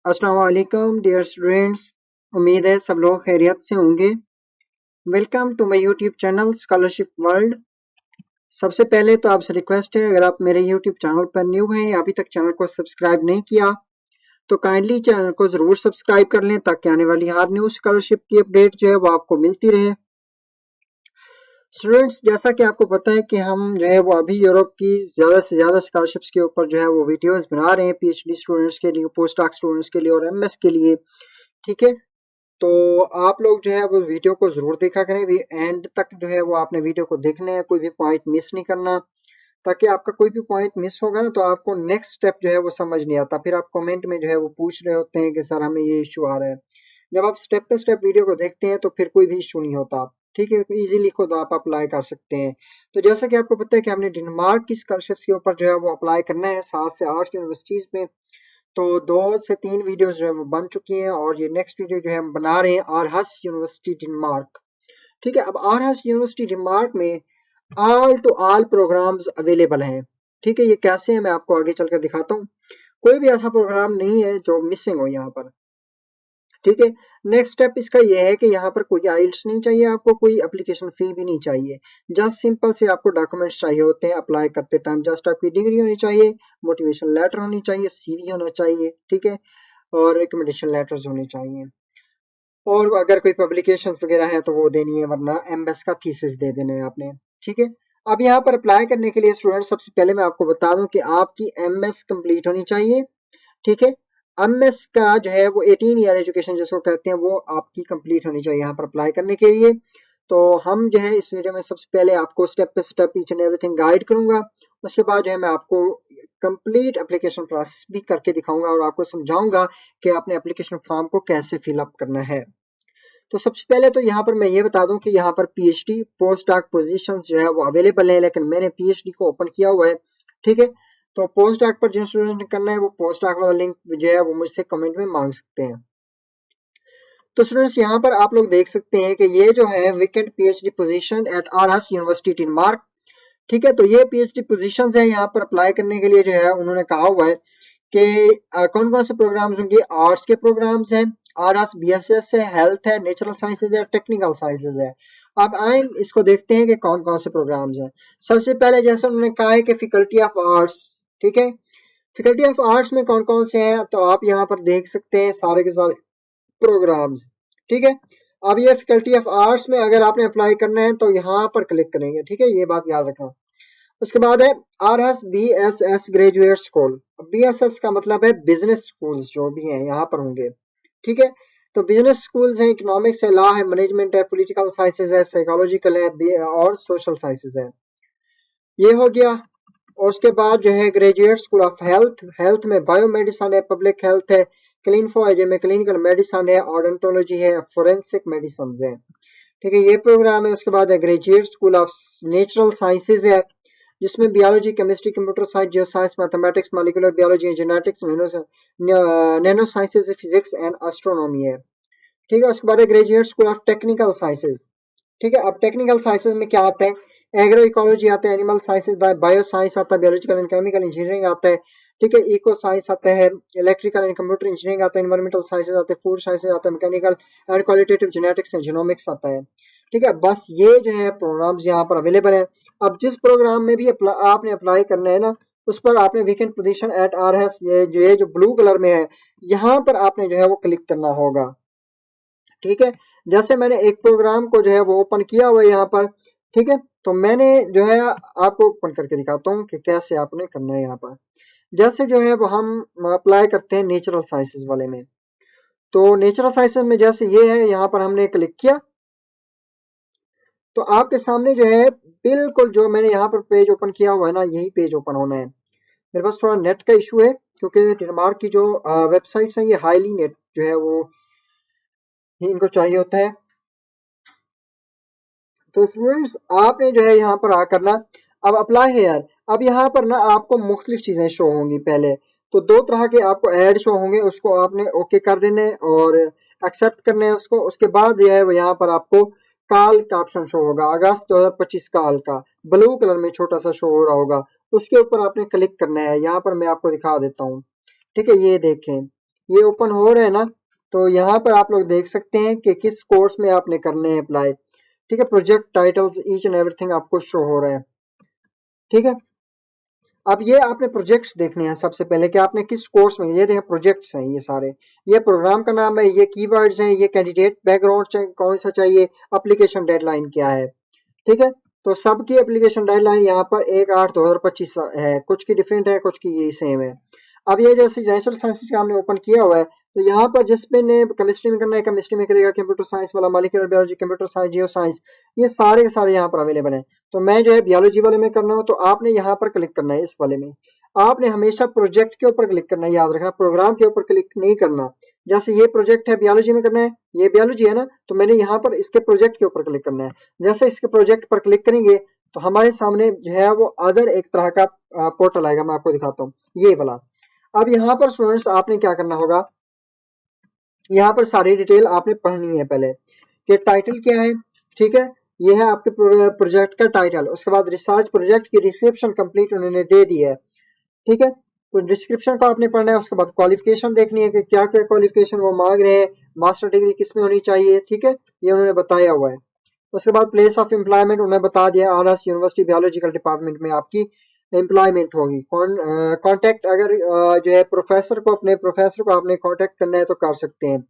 अस्सलाम वालेकुम dear students. उम्मीद है सब लोग खैरियत से होंगे। Welcome to my YouTube channel scholarship world. सबसे पहले तो आपसे रिक्वेस्ट है, अगर आप मेरे यूट्यूब चैनल पर न्यू हैं, अभी तक चैनल को सब्सक्राइब नहीं किया तो काइंडली चैनल को ज़रूर सब्सक्राइब कर लें ताकि आने वाली हर न्यू स्कॉलरशिप की अपडेट जो है वो आपको मिलती रहे। स्टूडेंट्स, जैसा कि आपको पता है कि हम जो है वो अभी यूरोप की ज़्यादा से ज़्यादा स्कॉलरशिप्स के ऊपर जो है वो वीडियोस बना रहे हैं, पीएचडी स्टूडेंट्स के लिए, पोस्ट डॉक स्टूडेंट्स के लिए और एमएस के लिए। ठीक है, तो आप लोग जो है वो वीडियो को ज़रूर देखा करें, एंड तक जो है वो आपने वीडियो को देखना है, कोई भी पॉइंट मिस नहीं करना, ताकि आपका कोई भी पॉइंट मिस होगा ना तो आपको नेक्स्ट स्टेप जो है वो समझ नहीं आता, फिर आप कमेंट में जो है वो पूछ रहे होते हैं कि सर हमें ये इशू आ रहा है। जब आप स्टेप बाय स्टेप वीडियो को देखते हैं तो फिर कोई भी इशू नहीं होता। ठीक है, इजीली खुद आप अप्लाई कर सकते हैं। तो जैसा कि आपको पता है कि हमने डेनमार्क की स्कॉलरशिप्स के ऊपर जो है वो अप्लाई करना है 7 से 8 यूनिवर्सिटीज़ में। तो 2 से 3 वीडियोस जो है वो बन चुकी हैं और ये नेक्स्ट वीडियो जो है हम बना रहे हैं आरहस यूनिवर्सिटी डेनमार्क। ठीक है, अब आरहस यूनिवर्सिटी डेनमार्क में all to all programmes available हैं। ठीक है, ये कैसे है मैं आपको आगे चलकर दिखाता हूँ। कोई भी ऐसा प्रोग्राम नहीं है जो मिसिंग हो यहाँ पर। ठीक है, नेक्स्ट स्टेप इसका ये है कि यहाँ पर कोई आइल्स नहीं चाहिए, आपको कोई एप्लीकेशन फी भी नहीं चाहिए। जस्ट सिंपल से आपको डॉक्यूमेंट्स चाहिए होते हैं अप्लाई करते टाइम। जस्ट आपकी डिग्री होनी चाहिए, मोटिवेशन लेटर होनी चाहिए, सीवी होना चाहिए, ठीक है, और रिकमेंडेशन लेटर्स होने चाहिए। और अगर कोई पब्लिकेशंस वगैरह है तो वो देनी है, वरना एमएस का थीसिस दे देना है आपने। ठीक है, अब यहाँ पर अप्लाई करने के लिए स्टूडेंट सबसे पहले मैं आपको बता दूं कि आपकी एमएस कंप्लीट होनी चाहिए। ठीक है, एमएस का जो है वो 18 ईयर एजुकेशन जिसको कहते हैं वो आपकी कंप्लीट होनी चाहिए यहाँ पर अप्लाई करने के लिए। तो हम जो है इस वीडियो में सबसे पहले आपको step by step each and everything guide करूंगा। उसके बाद जो है मैं आपको कंप्लीट एप्लीकेशन प्रोसेस भी करके दिखाऊंगा और आपको समझाऊंगा कि आपने एप्लीकेशन फॉर्म को कैसे फिलअप करना है। तो सबसे पहले तो यहाँ पर मैं ये बता दूं कि यहाँ पर पीएचडी पोस्ट डॉक पोजीशंस जो है वो अवेलेबल है, लेकिन मैंने पीएचडी को ओपन किया हुआ है। ठीक है, तो पोस्ट डॉक पर जिन स्टूडेंट ने करना है वो पोस्ट डॉक वाला लिंक जो है वो मुझसे कमेंट में मांग सकते हैं। तो स्टूडेंट्स, यहाँ पर आप लोग देख सकते हैं कि ये जो है vacant PhD position at Aarhus university Denmark. ठीक है, तो ये पीएचडी पोजीशंस है, यहाँ पर अप्लाई करने के लिए जो है उन्होंने कहा हुआ है कि कौन कौन से प्रोग्राम्स होंगे। आर्ट्स के प्रोग्राम्स हैं, आरएस बीएसएस है, हेल्थ है, नेचुरल साइंसेज है, टेक्निकल साइंसेज है। अब आए इसको देखते हैं कि कौन कौन से प्रोग्राम्स हैं। सबसे पहले जैसे उन्होंने कहा है कि फैकल्टी ऑफ आर्ट्स। ठीक है, फैकल्टी ऑफ आर्ट्स में कौन कौन से हैं तो आप यहाँ पर देख सकते हैं सारे के सारे प्रोग्राम्स। ठीक है, अब ये फैकल्टी ऑफ आर्ट्स में अगर आपने अप्लाई करना है तो यहाँ पर क्लिक करेंगे। ठीक है, ये बात याद रखना। उसके बाद है RS BSS graduate school. BSS का मतलब है बिजनेस स्कूल्स जो भी हैं यहाँ पर होंगे। ठीक है, तो बिजनेस स्कूल्स हैं, इकोनॉमिक्स है, लॉ है, मैनेजमेंट है, पॉलिटिकल साइंसेज है, साइकोलॉजिकल है और सोशल साइंसेज है। ये हो गया। और उसके बाद जो है graduate school of health. Health में बायोमेडिसन है, पब्लिक हेल्थ है, क्लिनिफोलॉजी में क्लिनिकल मेडिसन है, ऑडोंटोलॉजी है, फोरेंसिक मेडिसिन है। ठीक है, ये प्रोग्राम है। उसके बाद है graduate school of natural sciences है, जिसमें biology, chemistry, computer science, geo science, mathematics, molecular biology, genetics, nano sciences, physics and astronomy है। ठीक है, उसके बाद है graduate school of technical sciences. ठीक है, अब टेक्निकल साइंसेज में क्या आता है, एग्रो इकोलॉजी आता है, एनिमल साइंसेज, बायो साइंस आता है, बायोलॉजिकल एंड केमिकल इंजीनियरिंग आता है। ठीक है, इको साइंस आता है, इलेक्ट्रिकल एंड कंप्यूटर इंजीनियरिंग आता है, एनवायरमेंटल साइंसेज आते हैं, फूड साइंसेज आता है, mechanical and qualitative genetics and genomics आता है। ठीक है, बस ये जो है प्रोग्राम्स यहाँ पर अवेलेबल है। अब जिस प्रोग्राम में भी आपने अप्लाई करना है ना, उस पर आपने weekend position at R S, ये जो ब्लू कलर में है, यहाँ पर आपने जो है वो क्लिक करना होगा। ठीक है, जैसे मैंने एक प्रोग्राम को जो है वो ओपन किया हुआ है यहाँ पर। ठीक है, तो मैंने जो है आपको ओपन करके दिखाता हूँ कि कैसे आपने करना है। यहाँ पर जैसे जो है वो हम अप्लाई करते हैं नेचुरल साइंसेज वाले में। तो नेचुरल साइंसेज में जैसे ये है, यहाँ पर हमने क्लिक किया तो आपके सामने जो है बिल्कुल जो मैंने यहाँ पर पेज ओपन किया हुआ है ना, यही पेज ओपन होना है। मेरे पास थोड़ा नेट का इशू है क्योंकि डेनमार्क की जो वेबसाइट्स हैं ये हाईली नेट जो है वो इनको चाहिए होता है। तो स्टूडेंट्स, आपने जो है यहाँ पर आकर ना अब अप्लाई है यार। अब यहाँ पर ना आपको मुख्तलिफ चीजें शो होंगी। पहले तो 2 तरह के आपको ऐड शो होंगे, उसको आपने ओके कर देना है और एक्सेप्ट करना है उसको। उसके बाद जो है वो यहाँ पर आपको काल का ऑप्शन शो होगा, अगस्त 2025 काल का, ब्लू कलर में छोटा सा शो हो रहा होगा। उसके ऊपर आपने क्लिक करना है। यहाँ पर मैं आपको दिखा देता हूँ। ठीक है, ये देखें, ये ओपन हो रहा है ना, तो यहाँ पर आप लोग देख सकते हैं कि किस कोर्स में आपने करने हैं अप्लाई। ठीक है, project titles each and everything आपको शो हो रहा है। ठीक है, अब ये आपने प्रोजेक्ट्स देखने हैं सबसे पहले कि आपने किस कोर्स में, ये देखें प्रोजेक्ट्स हैं ये सारे, ये प्रोग्राम का नाम है, ये कीवर्ड्स हैं, ये कैंडिडेट बैकग्राउंड कौन सा चाहिए, एप्लीकेशन डेडलाइन क्या है। ठीक है, तो सबकी एप्लीकेशन डेडलाइन यहाँ पर 1/8/2025 है, कुछ की डिफरेंट है, कुछ की यही सेम है। अब ये जैसे नेचुरल साइंसेज का हमने ओपन किया हुआ है, तो यहाँ पर जिसमें ने केमिस्ट्री में करना है केमिस्ट्री में करेगा, कंप्यूटर साइंस वाला molecular biology, computer science, geo science, ये सारे के सारे यहाँ पर अवेलेबल हैं। तो मैं जो है बियोलॉजी वाले में करना हूँ, तो आपने यहाँ पर क्लिक करना है, इस वाले में आपने हमेशा प्रोजेक्ट के ऊपर क्लिक करना है, याद रखना प्रोग्राम के ऊपर क्लिक नहीं करना। जैसे ये प्रोजेक्ट है बियोलॉजी में करना है, ये बियोलॉजी है ना, तो मैंने यहाँ पर इसके प्रोजेक्ट के ऊपर क्लिक करना है। जैसे इसके प्रोजेक्ट पर क्लिक करेंगे तो हमारे सामने जो है वो अदर एक तरह का पोर्टल आएगा, मैं आपको दिखाता हूँ ये वाला। अब यहाँ पर स्टूडेंट्स आपने क्या करना होगा, यहाँ पर सारी डिटेल आपने पढ़नी है पहले कि टाइटल क्या है। ठीक है, ये है आपके प्रोजेक्ट का टाइटल, उसके बाद रिसर्च प्रोजेक्ट की डिस्क्रिप्शन कंप्लीट उन्होंने दे दी है। ठीक है, तो डिस्क्रिप्शन को आपने पढ़ना है, उसके बाद क्वालिफिकेशन देखनी है कि क्या क्या क्वालिफिकेशन वो मांग रहे हैं, मास्टर डिग्री किस में होनी चाहिए। ठीक है, ये उन्होंने बताया हुआ है। उसके बाद प्लेस ऑफ एम्प्लॉयमेंट उन्होंने बता दिया, ऑनर्स यूनिवर्सिटी बायोलॉजिकल डिपार्टमेंट में आपकी एम्प्लॉयमेंट होगी। कॉन्टैक्ट अगर जो है प्रोफेसर को, अपने प्रोफेसर को आपने कॉन्टैक्ट करना है तो कर सकते हैं।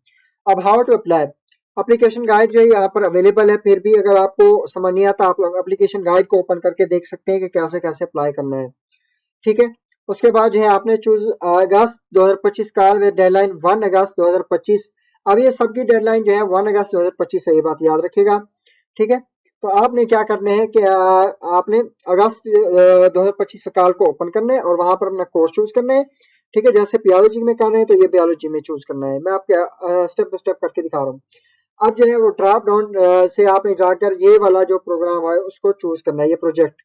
अब how to apply, application guide जो है यहाँ पर अवेलेबल है, फिर भी अगर आपको समझ नहीं आता आप लोग एप्लीकेशन गाइड को ओपन करके देख सकते हैं कि कैसे कैसे अप्लाई करना है। ठीक है, उसके बाद जो है आपने चूज अगस्त 2025 काल विद डेडलाइन 1 अगस्त 2025। अब ये सबकी डेडलाइन जो है 1 अगस्त 2025 है, ये बात याद रखिएगा। ठीक है, तो आपने क्या करना है कि आपने अगस्त 2025 काल को ओपन करना है और वहां पर अपना कोर्स चूज करना है। ठीक है, जैसे बियोलॉजी में कर रहे हैं तो ये बियोलॉजी में चूज करना है, मैं आपके स्टेप बाय स्टेप करके दिखा रहा हूँ। अब जो है वो ड्रॉप डाउन से आपने जाकर ये वाला जो प्रोग्राम है उसको चूज करना है, ये प्रोजेक्ट।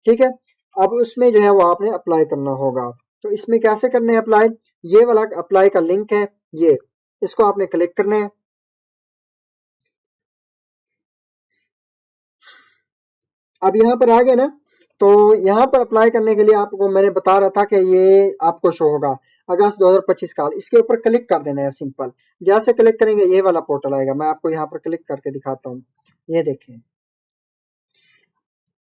ठीक है, अब उसमें जो है वो आपने अप्लाई करना होगा। तो इसमें कैसे करना है अप्लाई, ये वाला अप्लाई का लिंक है, ये इसको आपने क्लिक करना है। अब यहाँ पर आ गए ना, तो यहाँ पर अप्लाई करने के लिए आपको मैंने बता रहा था कि ये आपको शो होगा अगस्त 2025 काल, इसके ऊपर क्लिक कर देना है सिंपल। जैसे क्लिक करेंगे ये वाला पोर्टल आएगा, मैं आपको यहाँ पर क्लिक करके दिखाता हूँ। ये देखिए,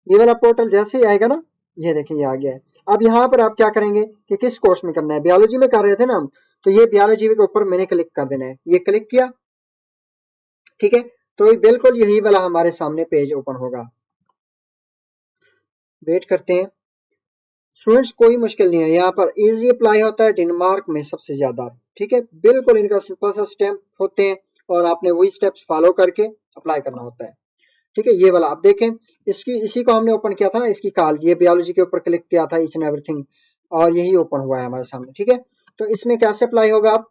ये वाला पोर्टल जैसे ही आएगा ना, ये देखिए ये आ गया है। अब यहाँ पर आप क्या करेंगे कि किस कोर्स में करना है, बियोलॉजी में कर रहे थे ना हम, तो ये बियोलॉजी के ऊपर मैंने क्लिक कर देना है, ये क्लिक किया। ठीक है, तो ये बिल्कुल यही वाला हमारे सामने पेज ओपन होगा। वेट करते हैं स्टूडेंट्स, कोई मुश्किल नहीं है, यहाँ पर इजी अप्लाई होता है डेनमार्क में सबसे ज्यादा। ठीक है, बिल्कुल इनका सिंपल सा स्टेप होते हैं और आपने वही स्टेप्स फॉलो करके अप्लाई करना होता है। ठीक है, ये वाला आप देखें, इसकी इसी को हमने ओपन किया था ना, इसकी कॉल, ये बियोलॉजी के ऊपर क्लिक किया था ईच एंड एवरीथिंग, और यही ओपन हुआ है हमारे सामने। ठीक है, तो इसमें कैसे अप्लाई होगा आप,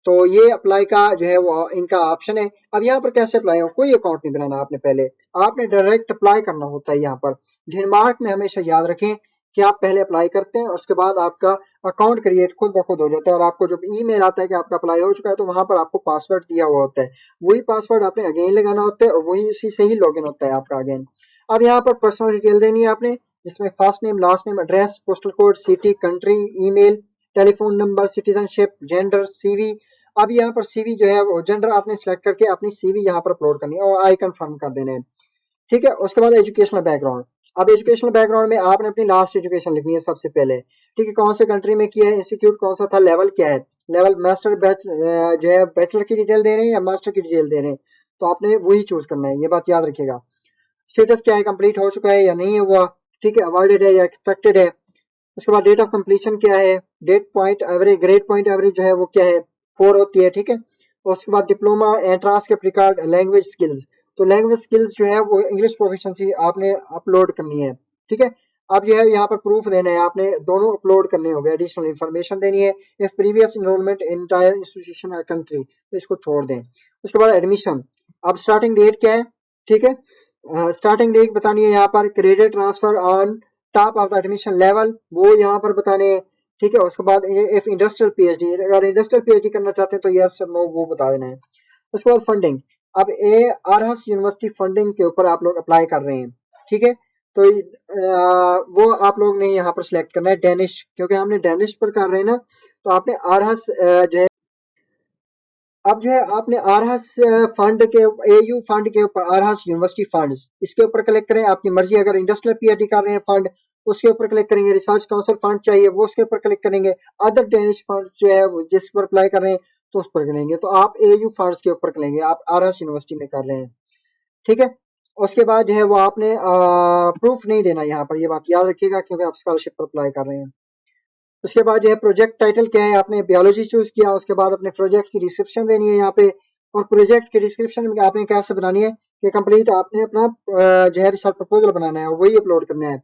तो ये अप्लाई का जो है वो इनका ऑप्शन है। अब यहाँ पर कैसे अप्लाई हो, कोई अकाउंट नहीं बनाना आपने, पहले आपने डायरेक्ट अप्लाई करना होता है। यहाँ पर डेनमार्क में हमेशा याद रखें कि आप पहले अप्लाई करते हैं, उसके बाद आपका अकाउंट क्रिएट खुद ब खुद हो जाता है, और आपको जब ईमेल आता है कि आपका अप्लाई हो चुका है, तो वहां पर आपको पासवर्ड दिया हुआ होता है, वही पासवर्ड आपने अगेन लगाना होता है और वही उसी से ही लॉगिन होता है आपका अगेन। अब यहाँ पर पर्सनल डिटेल देनी है आपने, जिसमें first name, last name, address, postal code, city, country, email, telephone number, citizenship, gender, CV. अब यहाँ पर सीवी जो है वो जेंडर आपने सिलेक्ट करके अपनी सीवी यहाँ पर अपलोड करनी है और आई कंफर्म कर देना है। ठीक है, उसके बाद एजुकेशनल बैकग्राउंड। अब एजुकेशनल बैकग्राउंड में आपने अपनी लास्ट एजुकेशन लिखनी है सबसे पहले। ठीक है, कौन से कंट्री में किया है, इंस्टीट्यूट कौन सा था, लेवल क्या है, लेवल मास्टर जो है बैचलर की डिटेल दे रहे हैं या मास्टर की डिटेल दे रहे हैं, तो आपने वही चूज करना है, ये बात याद रखिएगा। स्टेटस क्या है, कंप्लीट हो चुका है या नहीं हुआ। ठीक है, अवॉइडेड है या एक्सपेक्टेड है। उसके बाद डेट ऑफ कंप्लीशन क्या है, date point average, grade point average जो है वो क्या है, 4 होती है। ठीक है, उसके बाद diploma and transcript record, language skills, तो लैंग्वेज स्किल्स जो है वो इंग्लिश प्रोफिशिएंसी आपने अपलोड करनी है। ठीक है, अब जो है यहाँ पर प्रूफ देना है, आपने दोनों अपलोड करने होंगे, एडिशनल इन्फॉर्मेशन देनी है। If previous enrolment in entire institution country, तो इसको छोड़ दें। उसके बाद एडमिशन, अब स्टार्टिंग डेट क्या है। ठीक है, स्टार्टिंग डेट बतानी है, यहाँ पर credit transfer on top of the admission level, वो यहाँ पर बताने हैं। ठीक है, उसके बाद इफ इंडस्ट्रियल पीएचडी, अगर इंडस्ट्रियल पीएचडी करना चाहते हैं तो यस नो वो बता देना है। उसके बाद फंडिंग, अब ए आरहस यूनिवर्सिटी फंडिंग के ऊपर आप लोग अप्लाई कर रहे हैं। ठीक है, तो वो आप लोग ने यहाँ पर सिलेक्ट करना है डेनिश, क्योंकि हमने डेनिश पर कर रहे हैं ना, तो आपने आरहस जो है अब जो है आपने आरहस फंड के, एयू फंड के ऊपर, आरहस यूनिवर्सिटी फंड्स, इसके ऊपर क्लिक करें, आपकी मर्जी। अगर इंडस्ट्रियल पीएचडी कर रहे हैं फंड, उसके ऊपर क्लिक करेंगे। रिसर्च काउंसिल फंड चाहिए, वो उसके ऊपर क्लिक करेंगे। अदर डेनिश फंड जो है जिस पर अप्लाई कर रहे हैं तो उस पर करेंगे। तो आप एयू फंड्स के ऊपर करेंगे, आप आरहस यूनिवर्सिटी में कर रहे हैं, ठीक है। उसके बाद जो है वो आपने प्रूफ नहीं देना यहाँ पर, ये बात याद रखिएगा, क्योंकि आप स्कॉलरशिप पर अप्लाई कर रहे हैं। उसके बाद जो है प्रोजेक्ट टाइटल क्या है, आपने बायोलॉजी चूज किया, उसके बाद अपने प्रोजेक्ट की डिस्क्रिप्शन देनी है यहाँ पे। और प्रोजेक्ट की डिस्क्रिप्शन में आपने कैसे बनानी है कि कंप्लीट आपने अपना जो है रिसर्च प्रपोजल बनाना है और वही अपलोड करना है।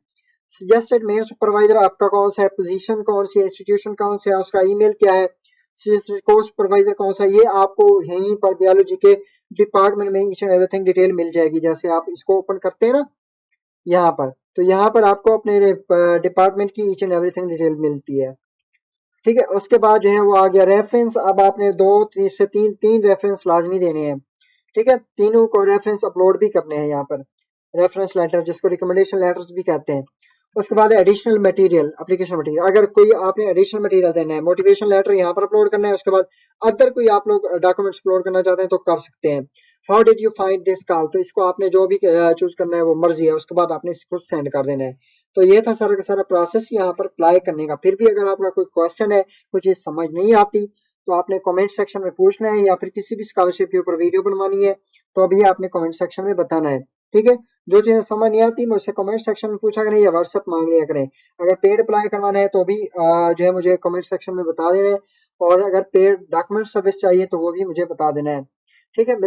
सजेस्टेड मेन सुपरवाइजर आपका कौन सा है, पोजीशन कौन सी है, इंस्टीट्यूशन कौन सा है, उसका ईमेल क्या है, कोर्स सुपरवाइजर कौन सा है, ये आपको यहीं पर बायोलॉजी के डिपार्टमेंट में ईच एंड एवरीथिंग डिटेल मिल जाएगी। जैसे आप इसको ओपन करते हैं ना यहाँ पर, तो यहाँ पर आपको अपने डिपार्टमेंट की ईच एंड एवरीथिंग डिटेल मिलती है, ठीक है। उसके बाद जो है वो आ गया रेफरेंस। अब आपने दो से तीन रेफरेंस लाजमी देने हैं, ठीक है। तीनों को रेफरेंस अपलोड भी करने हैं यहाँ पर, रेफरेंस लेटर जिसको रिकमेंडेशन लेटर्स भी कहते हैं। उसके बाद एडिशनल मटेरियल, एप्लीकेशन मटेरियल, अगर कोई आपने एडिशनल मटेरियल देना है, मोटिवेशन लेटर यहाँ पर अपलोड करना है। उसके बाद अदर कोई आप लोग डॉक्यूमेंट्स अपलोड करना चाहते हैं तो कर सकते हैं। How did you find this call, तो इसको आपने जो भी चूज करना है वो मर्जी है, उसके बाद आपने इसको सेंड कर देना है। तो ये था सारा का सारा प्रोसेस यहाँ पर अप्लाई करने का। फिर भी अगर आपका कोई क्वेश्चन है, कोई चीज समझ नहीं आती, तो आपने कमेंट सेक्शन में पूछना है, या फिर किसी भी स्कॉलरशिप के ऊपर वीडियो बनवानी है तो अभी आपने कमेंट सेक्शन में बताना है, ठीक है। जो चीजें समझ नहीं आती मुझसे कमेंट सेक्शन में पूछा करें या व्हाट्सएप मांग लिया करें। अगर पेड अप्लाई करवाना है तो भी जो है मुझे कमेंट सेक्शन में बता देना है, और अगर पेड डॉक्यूमेंट सर्विस चाहिए तो वो भी मुझे बता देना है, ठीक है।